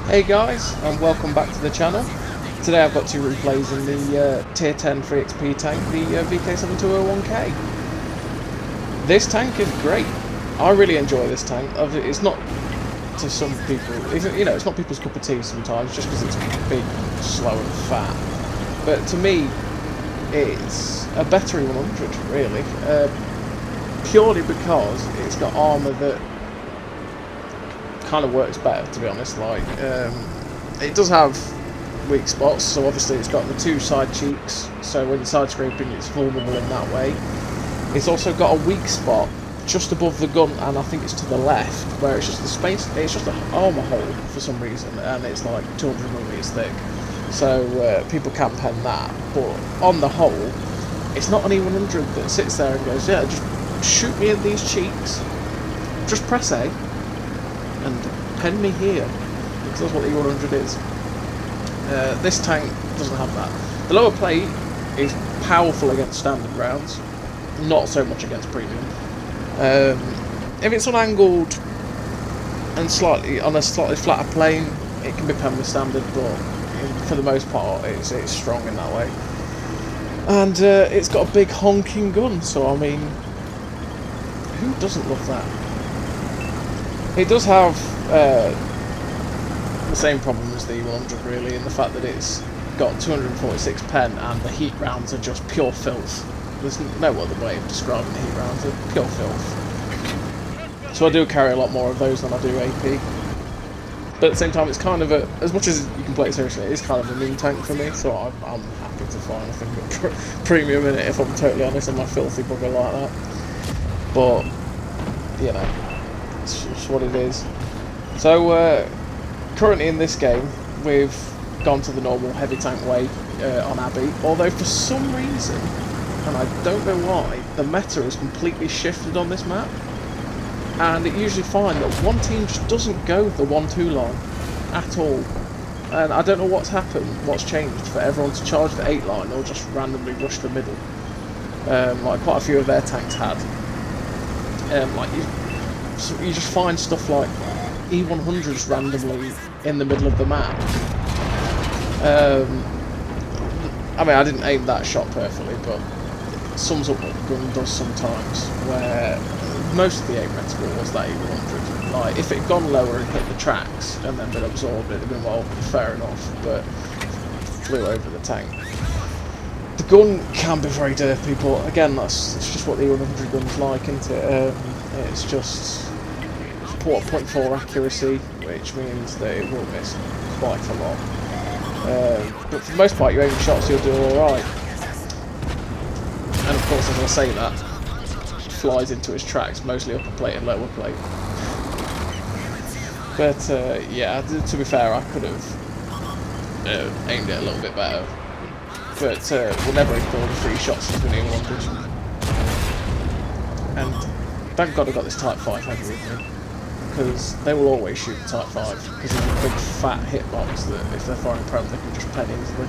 Hey guys, and welcome back to the channel. Today I've got two replays in the Tier 10 free XP tank, the VK7201K. This tank is great. I really enjoy this tank. It's not to some people, it's not people's cup of tea sometimes, just because it's big, slow and fat. But to me, it's a better E100, really. Purely because it's got armour that kind of works better, to be honest. It does have weak spots, so obviously it's got the two side cheeks, so when you're side scraping it's vulnerable in that way. It's also got a weak spot just above the gun, and I think it's to the left, where it's just the space, it's just an armour hole for some reason, and it's like 200mm thick, so people can pen that. But on the whole, it's not an E100 that sits there and goes, yeah, just shoot me in these cheeks, just press A and pen me here, because that's what the E100 is. This tank doesn't have that. The lower plate is powerful against standard rounds, not so much against premium. If it's unangled and on a slightly flatter plane, it can be penned with standard, but for the most part it's strong in that way. And it's got a big honking gun, so I mean, who doesn't love that? It does have the same problem as the E100, really, in the fact that it's got 246 pen and the heat rounds are just pure filth. There's no other way of describing the heat rounds, they're pure filth. So I do carry a lot more of those than I do AP. But at the same time, it's kind of as much as you can play it seriously, it's kind of a mean tank for me, so I'm happy to find anything but premium in it, if I'm totally honest. I'm a filthy bugger like that. But, you know, it's just what it is. So, currently in this game, we've gone to the normal heavy tank way on Abbey, although for some reason, and I don't know why, the meta has completely shifted on this map, and it usually find that one team just doesn't go the 1-2 line at all, and I don't know what's happened, what's changed for everyone to charge the 8 line or just randomly rush the middle, like quite a few of their tanks had. You just find stuff like E100s randomly in the middle of the map. I mean, I didn't aim that shot perfectly, but it sums up what the gun does sometimes, where most of the aim reticle was that E100. Like, if it had gone lower and hit the tracks and then been absorbed, it'd have been, well, fair enough, but flew over the tank. The gun can be very derpy, but again, it's just what the E100 gun's like, isn't it? It's just 0.4 accuracy, which means that it will miss quite a lot. But for the most part, you aim shots, you'll do alright. And of course, as I say that, it flies into its tracks, mostly upper plate and lower plate. But yeah, to be fair, I could have aimed it a little bit better. But we'll never ignore the 3 shots into an E100. And thank God I got this Type 5 heavy with me, because they will always shoot the Type 5, because there's a big fat hitbox that if they're firing prone they can just pen easily.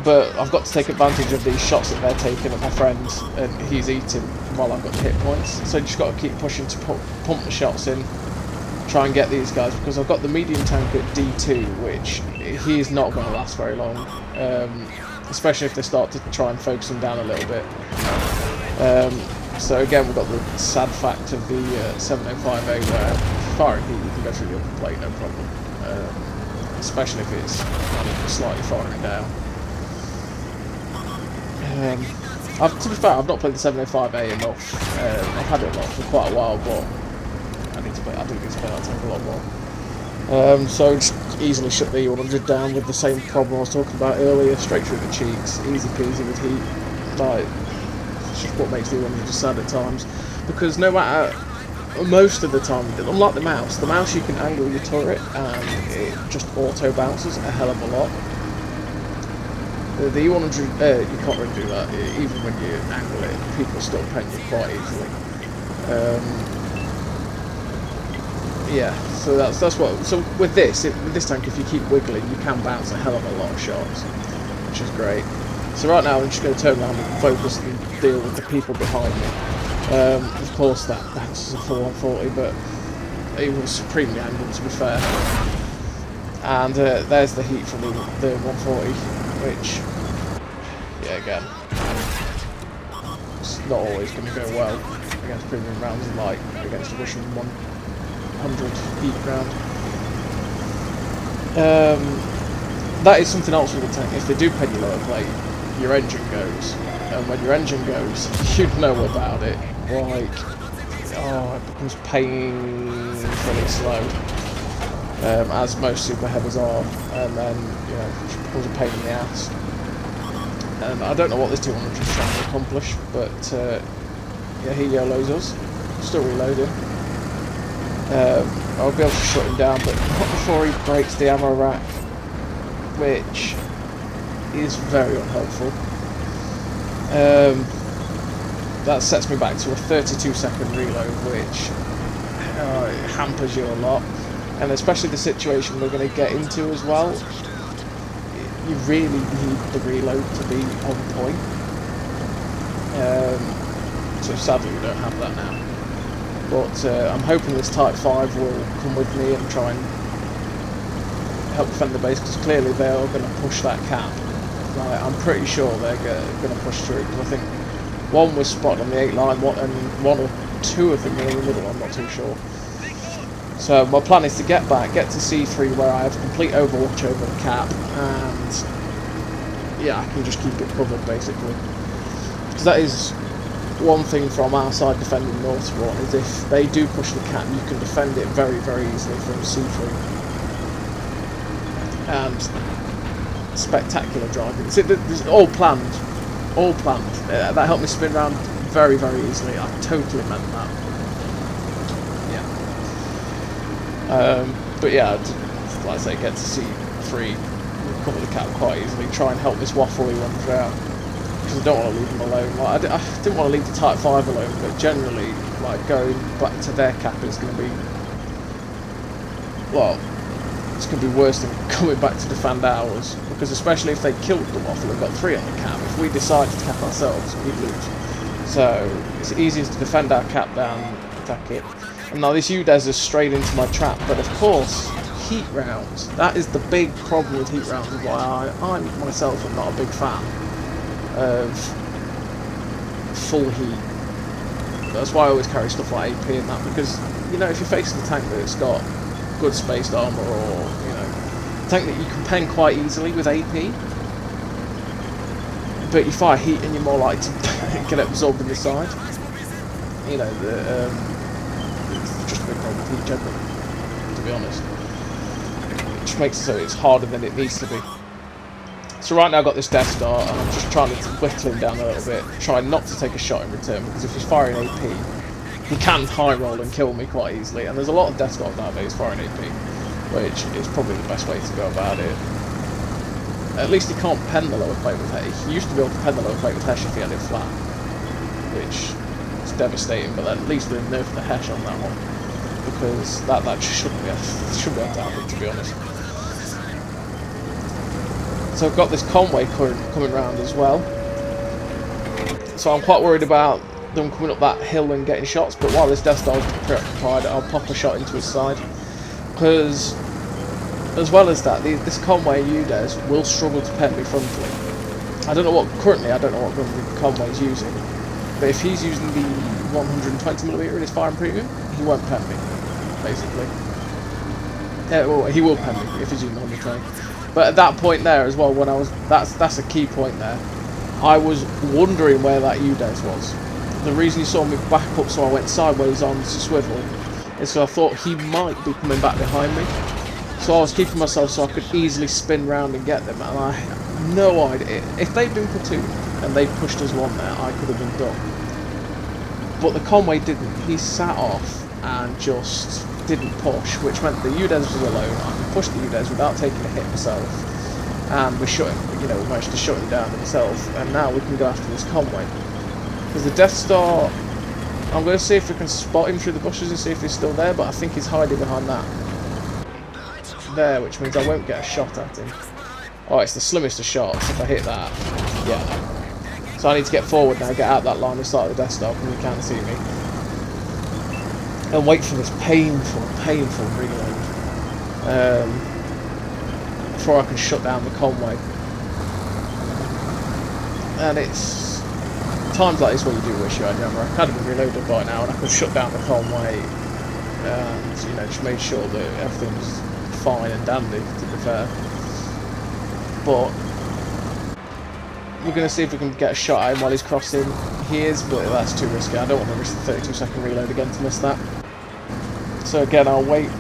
But I've got to take advantage of these shots that they're taking at my friends, and he's eating while I've got the hit points, so you just got to keep pushing to pump the shots in, try and get these guys, because I've got the medium tank at D2, which he is not going to last very long, especially if they start to try and focus him down a little bit. So again, we've got the sad fact of the 705A where firing heat, you can go through the upper plate, no problem. Especially if it's slightly firing down. To be fair, I've not played the 705A enough. I've had it for quite a while, but I do need to play that tank a lot more. So just easily shut the E100 down with the same problem I was talking about earlier, straight through the cheeks, easy peasy with heat. Like, it's just what makes the E100 sad at times, because no matter, most of the time, unlike the mouse you can angle your turret and it just auto bounces a hell of a lot. The E100, you can't really do that, even when you angle it, people still pen you quite easily. Yeah, so that's what. So with this tank, if you keep wiggling, you can bounce a hell of a lot of shots, which is great. So right now I'm just going to turn around and focus and deal with the people behind me. Of course that bounces a full 140, but it was supremely angled, to be fair. And there's the heat from the 140, which, yeah, again, it's not always going to go well against premium rounds, like against the Russian 100 heat round. That is something else with the tank. If they do pen you lower plate, your engine goes, and when your engine goes, you'd know about it. Like, oh, it becomes painfully slow, as most super heavies are, and then, you know, it becomes a pain in the ass. And I don't know what this 200 is trying to accomplish, but yeah, he YOLOs us. Still reloading. I'll be able to shut him down, but not before he breaks the ammo rack, which is very unhelpful. That sets me back to a 32-second reload, which hampers you a lot, and especially the situation we're going to get into as well. You really need the reload to be on point. So sadly we don't have that now. But I'm hoping this Type 5 will come with me and try and help defend the base, because clearly they are going to push that cap. Like, I'm pretty sure they're going to push through, because I think one was spotted on the 8 line, and one or two of them were in the middle, I'm not too sure. So my plan is to get back, get to C3 where I have complete overwatch over the cap, and yeah, I can just keep it covered basically. Because that is one thing from our side defending North Spawn, is if they do push the cap, you can defend it very, very easily from C3. And spectacular driving. It's all planned. All planned. That helped me spin around very, very easily. I totally meant that. Yeah. But yeah, like I say, get to C3, cover the cap quite easily, try and help this waffly one throughout. Because I don't want to leave them alone. Like, I didn't want to leave the Type 5 alone, but generally, like, going back to their cap is going to be, well, it's going to be worse than coming back to defend ours, because especially if they killed the waffle and got 3 on the cap, if we decided to cap ourselves, we'd lose. So it's easiest to defend our cap down, attack it. And now this UDES has strayed into my trap, but of course, heat rounds. That is the big problem with heat rounds, and why I myself am not a big fan of full heat. That's why I always carry stuff like AP and that, because, you know, if you're facing a tank that's got good spaced armour, or, you know, a tank that you can pen quite easily with AP, but you fire heat and you're more likely to get absorbed in the side. You know, it's just a big problem with heat generally, to be honest. Which makes it so it's harder than it needs to be. So right now I've got this Death Star, and I'm just trying to whittle him down a little bit, trying not to take a shot in return, because if he's firing AP, he can high roll and kill me quite easily, and there's a lot of Death Stars nowadays firing AP, which is probably the best way to go about it. At least he can't pen the lower plate with Hesh. He used to be able to pen the lower plate with Hesh if he had it flat, which is devastating, but at least they've nerfed the Hesh on that one, because that shouldn't be able to happen, to be honest. So I've got this Conway current coming round as well, so I'm quite worried about them coming up that hill and getting shots, but while this Death Star is preoccupied, I'll pop a shot into his side, because as well as that, this Conway UDES will struggle to pen me frontally. I don't know what gun the Conway's using, but if he's using the 120mm in his firing premium, he won't pen me, basically. Yeah, well, he will pen me if he's using the 120. But at that point there as well, when I was, that's a key point there, I was wondering where that UDES was. The reason you saw me back up so I went sideways on to swivel is because I thought he might be coming back behind me. So I was keeping myself so I could easily spin round and get them, and I had no idea. If they'd been platooned and they pushed us one there, I could have been done. But the Conway didn't. He sat off and just didn't push, which meant the UDES was alone. I could push the UDES without taking a hit myself, and we shut him. You know, we managed to shut him down himself, and now we can go after this Conway. Because the Death Star, I'm going to see if we can spot him through the bushes and see if he's still there, but I think he's hiding behind that there, which means I won't get a shot at him. Oh, it's the slimmest of shots if I hit that. Yeah. So I need to get forward now, get out that line of sight of the Death Star, because he can't see me. and wait for this painful reload before I can shut down the Conway. And it's times like this where you do wish you had your ammo. I kind of been reloaded by now, and I could shut down the Conway, and you know, just made sure that everything was fine and dandy, to be fair. But we're going to see if we can get a shot at him while he's crossing. He is, but that's too risky. I don't want to risk the 32-second reload again to miss that. So again, I'll wait,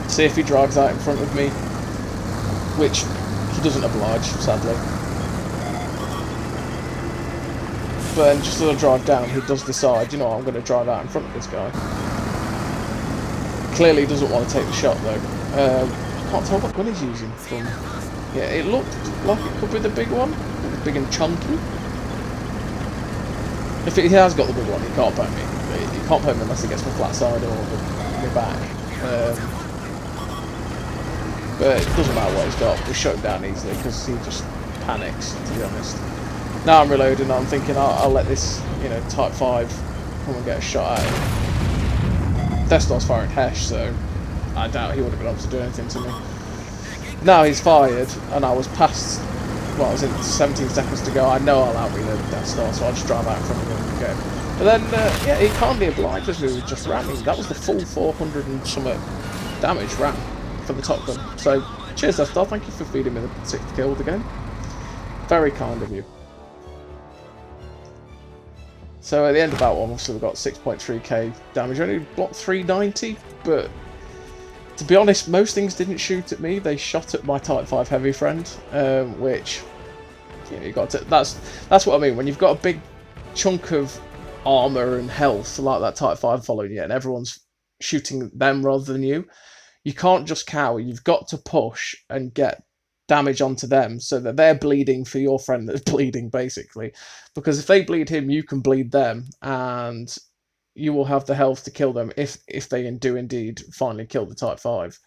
see if he drives out in front of me, which he doesn't oblige, sadly. But then just as I drive down, he does decide, you know what, I'm going to drive out in front of this guy. Clearly he doesn't want to take the shot though. I can't tell what gun he's using from. Yeah, it looked like it could be the big one, big and chunky. If he has got the big one, he can't poke me. He can't poke me unless he gets my flat side or my back. But it doesn't matter what he's got. We shut him down easily because he just panics, to be honest. Now I'm reloading. I'm thinking I'll let this, you know, Type 5 come and get a shot at him. Destar's firing Hesh, so I doubt he would have been able to do anything to me. Now he's fired, and I was past. Well, I was in 17 seconds to go. I know I'll out-reload the Death Star, so I'll just drive out in front of him and go. But then, yeah, he kindly obliges me with just ramming. That was the full 400 and something damage ram for the top gun. So, cheers, Death Star. Thank you for feeding me the 6th kill again. Very kind of you. So at the end of that one, obviously we got 6.3k damage. Only blocked 390, but to be honest, most things didn't shoot at me. They shot at my Type 5 heavy friend, which, you know, you got to. That's what I mean. When you've got a big chunk of armor and health like that Type 5 following you, and everyone's shooting them rather than you, you can't just cower. You've got to push and get damage onto them so that they're bleeding for your friend that's bleeding, basically. Because if they bleed him, you can bleed them, and you will have the health to kill them if they do indeed finally kill the Type 5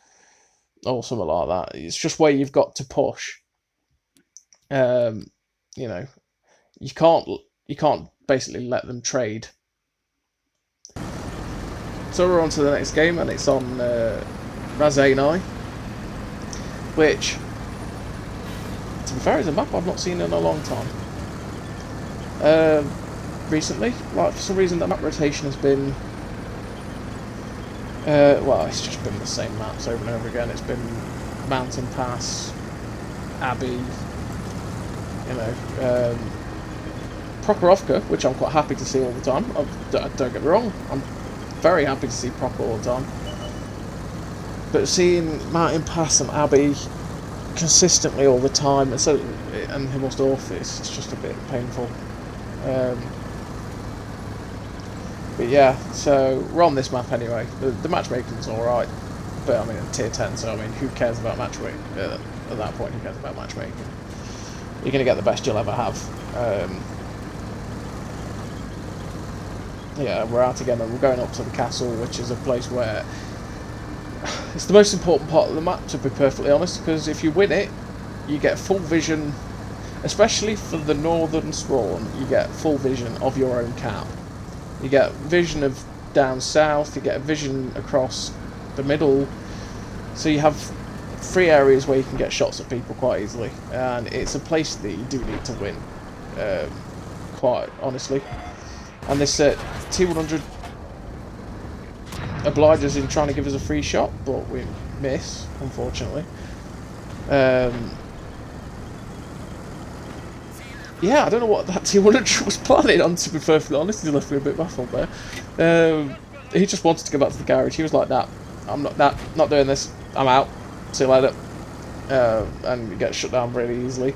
or something like that. It's just where you've got to push. You know, you can't basically let them trade. So we're on to the next game, and it's on Razanai, which, to be fair, is a map I've not seen in a long time. Recently, like, for some reason that map rotation has been well, it's just been the same maps over and over again. It's been Mountain Pass, Abbey, you know, Prokhorovka, which I'm quite happy to see all the time. Don't get me wrong, I'm very happy to see Prok all the time, but seeing Mountain Pass and Abbey consistently all the time, and Himmelsdorf, it's just a bit painful. But yeah, so we're on this map anyway. The matchmaking's alright, but I mean, tier 10, so I mean, who cares about matchmaking? At that point, who cares about matchmaking? You're going to get the best you'll ever have. Yeah, we're out again, and we're going up to the castle, which is a place where it's the most important part of the map, to be perfectly honest, because if you win it, you get full vision, especially for the northern spawn, you get full vision of your own cap. You get vision of down south, you get a vision across the middle, so you have 3 areas where you can get shots at people quite easily, and it's a place that you do need to win, quite honestly. And this T100 obliges in trying to give us a free shot, but we miss, unfortunately. Yeah, I don't know what that T100 was planning on, to be perfectly honest. He left me a bit baffled there. He just wanted to go back to the garage. He was like, nah, I'm not doing this. I'm out. See you later. And you get shut down really easily.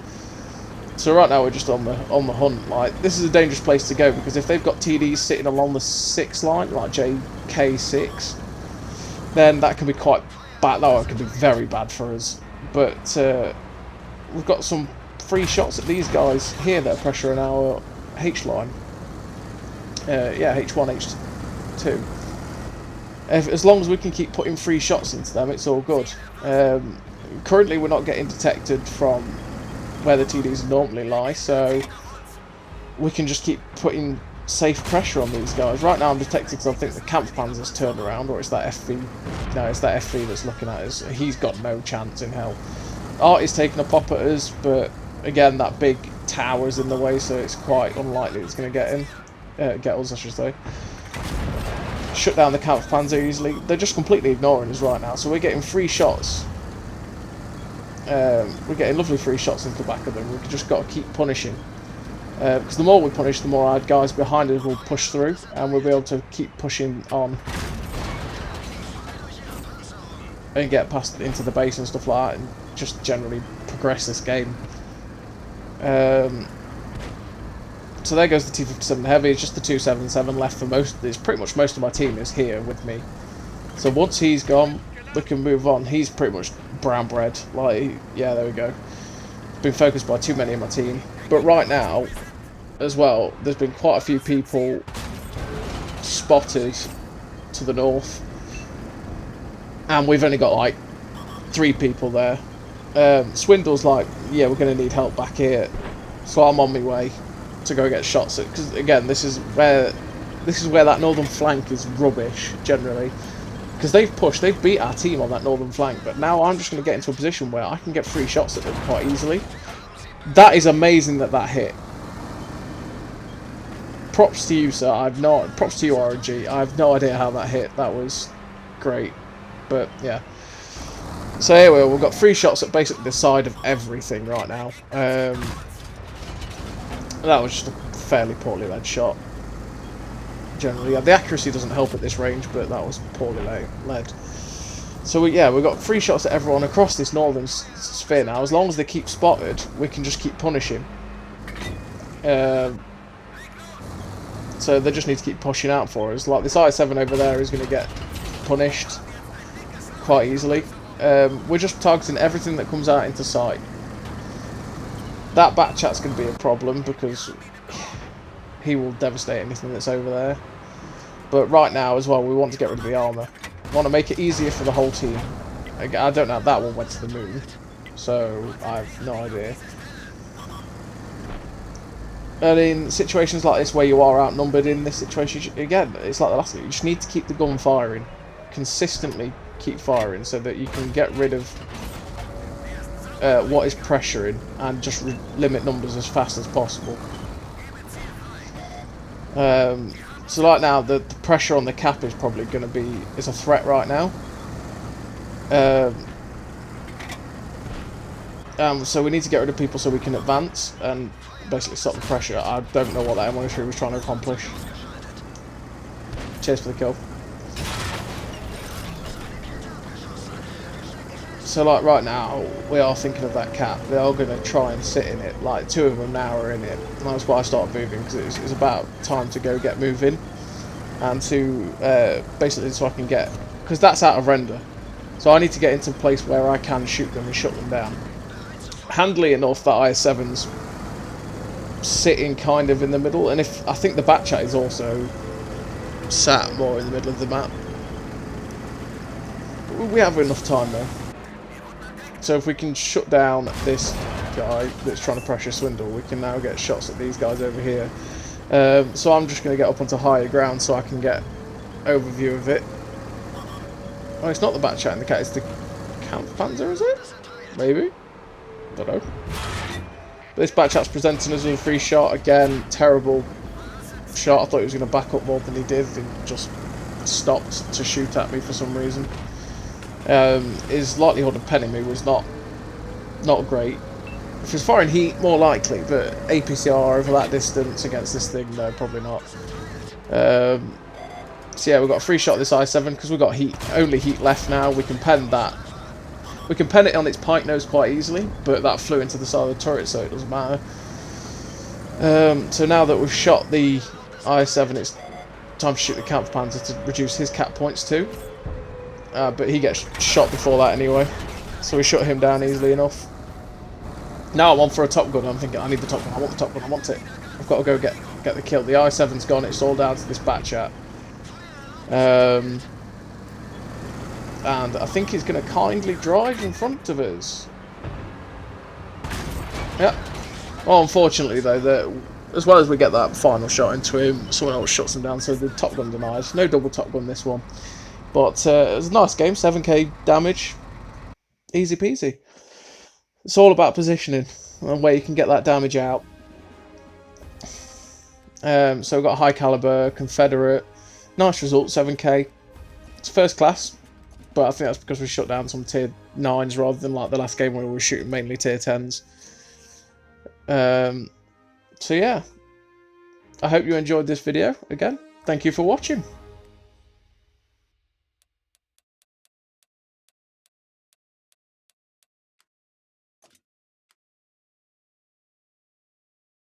So right now we're just on the hunt. Like, this is a dangerous place to go, because if they've got TDs sitting along the 6 line, like JK6, then that can be quite bad. No, it can be very bad for us. But we've got some free shots at these guys here that are pressuring our H line. Yeah, H1, H2. As long as we can keep putting free shots into them, it's all good. Currently we're not getting detected from where the TDs normally lie, so we can just keep putting safe pressure on these guys. Right now I'm detecting because I think the Kampfpanzer's turned around, or it's that FV. No, it's that FV that's looking at us. He's got no chance in hell. Artie's taking a pop at us, but again, that big tower's in the way, so it's quite unlikely it's going to get him. Get us, I should say. Shut down the Kampfpanzer easily. They're just completely ignoring us right now, so we're getting free shots. We're getting lovely free shots into the back of them. We've just got to keep punishing. Because the more we punish, the more our guys behind us will push through, and we'll be able to keep pushing on and get past into the base and stuff like that, and just generally progress this game. So there goes the T-57 Heavy. It's just the 277 left for most. It's pretty much most of my team is here with me. So once he's gone, we can move on. He's pretty much brown bread. Like, yeah, there we go. Been focused by too many of my team. But right now, as well, there's been quite a few people spotted to the north, and we've only got like 3 people there. Swindle's like, yeah, we're going to need help back here, so I'm on my way to go get shots at, because again, this is where that northern flank is rubbish generally, because they've beat our team on that northern flank, but now I'm just going to get into a position where I can get 3 shots at them quite easily. That is amazing that hit. Props to you, sir. Props to you, RNG. I have no idea how that hit. That was great. But yeah. So here we are. We've got 3 shots at basically the side of everything right now. That was just a fairly poorly led shot. Generally, yeah, the accuracy doesn't help at this range, but that was poorly led. So we've got 3 shots at everyone across this northern sphere now. As long as they keep spotted, we can just keep punishing. So they just need to keep pushing out for us. Like this I-7 over there is going to get punished quite easily. We're just targeting everything that comes out into sight. That Batchat's going to be a problem because he will devastate anything that's over there. But right now as well, we want to get rid of the armour. We want to make it easier for the whole team. I don't know, that one went to the moon, so I have no idea. And in situations like this where you are outnumbered in this situation, again, it's like the last thing, you just need to keep the gun firing. Consistently keep firing so that you can get rid of what is pressuring and just limit numbers as fast as possible. So right now, the pressure on the cap is probably going to be a threat right now. So we need to get rid of people so we can advance and basically stop the pressure. I don't know what that M103 was trying to accomplish. Cheers for the kill. So like right now, we are thinking of that cap. They are going to try and sit in it. Like 2 of them now are in it. And that's why I started moving, because it's about time to go get moving. And to basically so I can get, because that's out of render. So I need to get into a place where I can shoot them and shut them down. Handily enough, that IS-7's sitting kind of in the middle, and I think the Batchat is also sat more in the middle of the map. We have enough time though. So if we can shut down this guy that's trying to pressure Swindle, we can now get shots at these guys over here. So I'm just going to get up onto higher ground so I can get overview of it. Oh, it's not the Batchat in the cat, it's the Kampfpanzer, is it? Maybe? Don't know. But this Batchat's presenting us with a free shot. Again, terrible shot. I thought he was going to back up more than he did and just stopped to shoot at me for some reason. His likelihood of penning me was not great. If he was firing heat, more likely, but APCR over that distance against this thing, no, probably not. So yeah, we've got a free shot of this I-7 because we've got only heat left now. We can pen that. We can pen it on its pike nose quite easily, but that flew into the side of the turret, so it doesn't matter. So now that we've shot the I-7, it's time to shoot the Kampfpanzer to reduce his cap points too. But he gets shot before that anyway, so we shut him down easily enough. Now I'm on for a top gun. I'm thinking, I need the top gun. I want the top gun. I want it. I've got to go get the kill. The I-7's gone. It's all down to this Batchat. And I think he's going to kindly drive in front of us. Yeah. Well, unfortunately though, as well as we get that final shot into him, someone else shuts him down, so the Top Gun denies. No double Top Gun this one. But it was a nice game, 7k damage, easy peasy. It's all about positioning and where you can get that damage out. So we've got high caliber, Confederate, nice result, 7k. It's first class, but I think that's because we shut down some tier 9s rather than like the last game where we were shooting mainly tier 10s. So yeah, I hope you enjoyed this video. Again, thank you for watching.